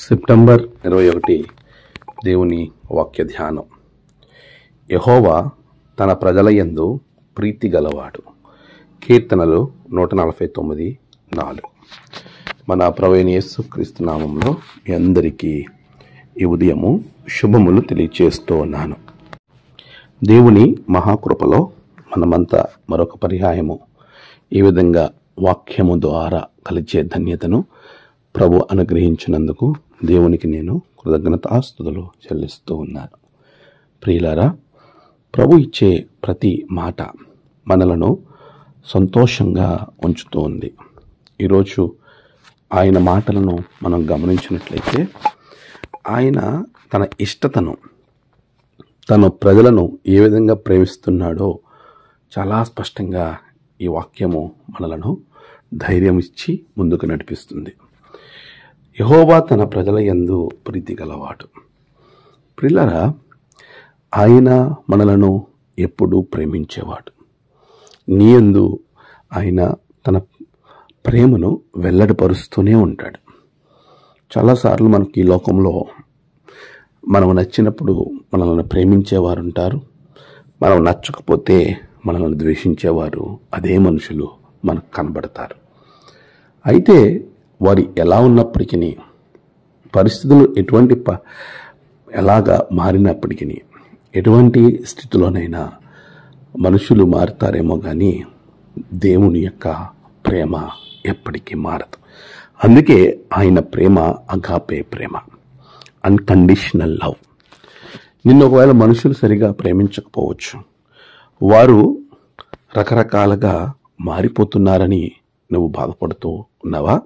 September 21 దేవుని వాక్య ధ్యానం. యెహోవా తన ప్రజల యందు ప్రీతి గలవాడు. కీర్తనలు 149:4. మన ప్రభువైన యేసుక్రీస్తు నామములో మీ అందరికీ ఈ ఉదయము శుభములు తెలియచేస్తూ ఉన్నాను. దేవుని మహాకృపలో మనమంతా మరొక పర్యాయము ఈ విధంగా వాక్యము ద్వారా కలిగే ధన్యతను ప్రభు అనుగ్రహించినందుకు దేవునికి నేను కృతజ్ఞతాస్తుతులు చెల్లిస్తూ ఉన్నాను. ప్రియులారా, ప్రభు ఇచ్చే ప్రతి మాట మనలను సంతోషంగా ఉంచుతూ ఉంది. ఈరోజు ఆయన మాటలను మనం గమనించినట్లయితే ఆయన తన ఇష్టతను, తన ప్రజలను ఏ విధంగా ప్రేమిస్తున్నాడో చాలా స్పష్టంగా ఈ వాక్యము మనలను ధైర్యం ఇచ్చి ముందుకు నడిపిస్తుంది. యెహోవా తన ప్రజల యందు ప్రీతి గలవాడు. ప్రియులారా, ఆయన మనలను ఎప్పుడూ ప్రేమించేవాడు. నీ యందు ఆయన తన ప్రేమను వెల్లడిపరుస్తూనే ఉంటాడు. చాలాసార్లు మనకి ఈ లోకంలో మనం నచ్చినప్పుడు మనల్ని ప్రేమించేవారు ఉంటారు, మనం నచ్చకపోతే మనల్ని ద్వేషించేవారు అదే మనుషులు మనకు కనబడతారు. అయితే వారు ఎలా ఉన్నప్పటికీ, పరిస్థితులు ఎలాగా మారినప్పటికీ, ఎటువంటి స్థితిలోనైనా మనుషులు మారుతారేమో కానీ దేవుని యొక్క ప్రేమ ఎప్పటికీ మారదు. అందుకే ఆయన ప్రేమ అగాపే ప్రేమ, అన్కండిషనల్ లవ్. నిన్ను ఒకవేళ మనుషులు సరిగా ప్రేమించకపోవచ్చు, వారు రకరకాలుగా మారిపోతున్నారని నువ్వు బాధపడుతూ ఉన్నావా?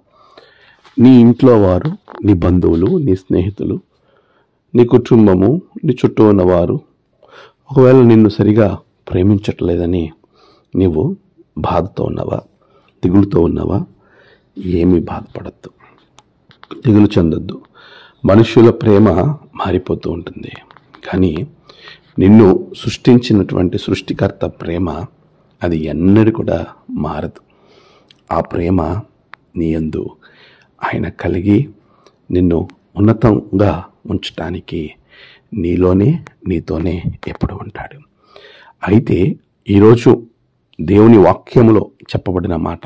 నీ ఇంట్లో వారు, నీ బంధువులు, నీ స్నేహితులు, నీ కుటుంబము, నీ చుట్టూ ఉన్నవారు ఒకవేళ నిన్ను సరిగా ప్రేమించట్లేదని నీవు బాధతో ఉన్నావా, దిగులుతో ఉన్నావా? ఏమీ బాధపడద్దు, దిగులు చెందొద్దు. మనుషుల ప్రేమ మారిపోతూ ఉంటుంది, కానీ నిన్ను సృష్టించినటువంటి సృష్టికర్త ప్రేమ అది ఎన్నడూ కూడా మారదు. ఆ ప్రేమ నీ యందు ఆయన కలిగి నిన్ను ఉన్నతంగా ఉంచటానికి నీలోనే, నీతోనే ఎప్పుడు ఉంటాడు. అయితే ఈరోజు దేవుని వాక్యములో చెప్పబడిన మాట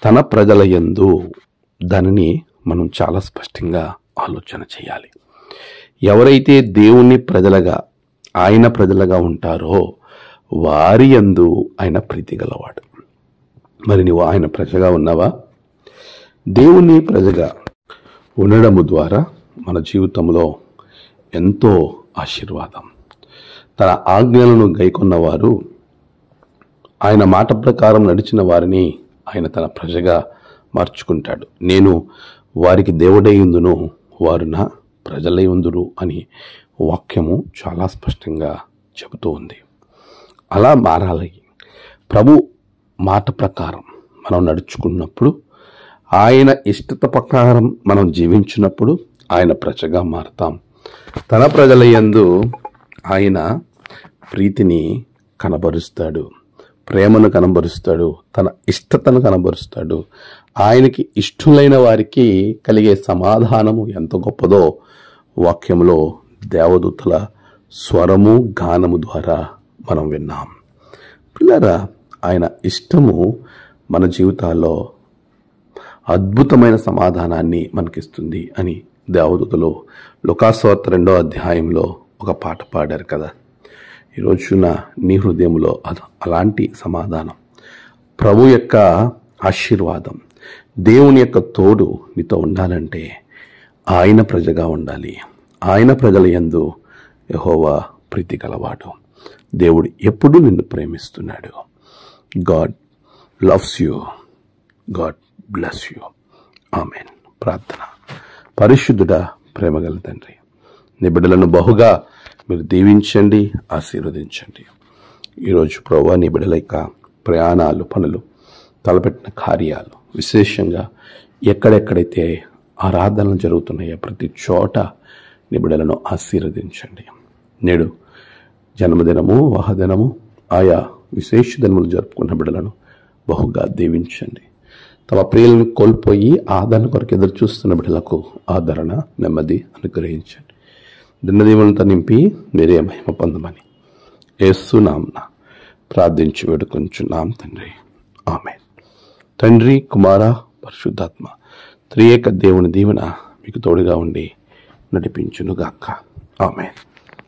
తన ప్రజల యందు, దానిని మనం చాలా స్పష్టంగా ఆలోచన చేయాలి. ఎవరైతే దేవుని ప్రజలుగా, ఆయన ప్రజలుగా ఉంటారో వారి యందు ఆయన ప్రీతి గలవాడు. మరి నువ్వు ఆయన ప్రజగా ఉన్నావా? దేవుని ప్రజగా ఉండడము ద్వారా మన జీవితంలో ఎంతో ఆశీర్వాదం. తన ఆజ్ఞలను గైకొన్నవారు, ఆయన మాట ప్రకారం నడిచిన వారిని ఆయన తన ప్రజగా మార్చుకుంటాడు. నేను వారికి దేవుడై ఉందును, వారు నా ప్రజలై ఉందురు అని వాక్యము చాలా స్పష్టంగా చెబుతూ ఉంది. అలా మారాలి. ప్రభు మాట ప్రకారం మనం నడుచుకున్నప్పుడు, ఆయన ఇష్టత ప్రకారం మనం జీవించినప్పుడు ఆయన ప్రజగా మారతాం. తన ప్రజల యందు ఆయన ప్రీతిని కనబరుస్తాడు, ప్రేమను కనబరుస్తాడు, తన ఇష్టతను కనబరుస్తాడు. ఆయనకి ఇష్టలైన వారికి కలిగే సమాధానము ఎంత గొప్పదో వాక్యంలో దేవదూతల స్వరము, గానము ద్వారా మనం విన్నాం. పిల్లరా, ఆయన ఇష్టము మన జీవితాల్లో అద్భుతమైన సమాధానాన్ని మనకిస్తుంది అని దేవదూతలు లూకాసువార్త 2వ అధ్యాయంలో ఒక పాట పాడారు కదా. ఈరోజున నీ హృదయంలో అలాంటి సమాధానం, ప్రభు యొక్క ఆశీర్వాదం, దేవుని యొక్క తోడు నీతో ఉండాలంటే ఆయన ప్రజగా ఉండాలి. ఆయన ప్రజల యందు యెహోవా ప్రీతి గలవాడు. దేవుడు ఎప్పుడూ నిన్ను ప్రేమిస్తున్నాడు. God loves you. God bless you. Amen. ప్రార్థన. పరిశుద్ధుడా, ప్రేమగల తండ్రి, నీ బిడ్డలను బహుగా మీరు దీవించండి, ఆశీర్వదించండి. ఈరోజు ప్రభువా, నీ బిడ్డల యొక్క ప్రయాణాలు, పనులు, తలపెట్టిన కార్యాలు, విశేషంగా ఎక్కడెక్కడైతే ఆరాధనలు జరుగుతున్నాయో ప్రతి చోట నీ బిడ్డలను ఆశీర్వదించండి. నేడు జన్మదినము, వాహదినము, ఆయా విశేష దినములు జరుపుకున్న బిడ్డలను బహుగా దీవించండి. తమ ప్రియులను కోల్పోయి ఆదరణ కొరకు ఎదురు చూస్తున్న బిడ్డలకు ఆదరణ, నెమ్మది అనుగ్రహించండి. దినదీవులతో నింపి మీరే మహిమ పొందమని యేసు నామమున ప్రార్థించి వేడుకొంచున్నాం తండ్రి. ఆమేన్. తండ్రి, కుమార, పరిశుద్ధాత్మ త్రియేక దేవుని దీవెన మీకు తోడుగా ఉండి నడిపించునుగాక. ఆమేన్.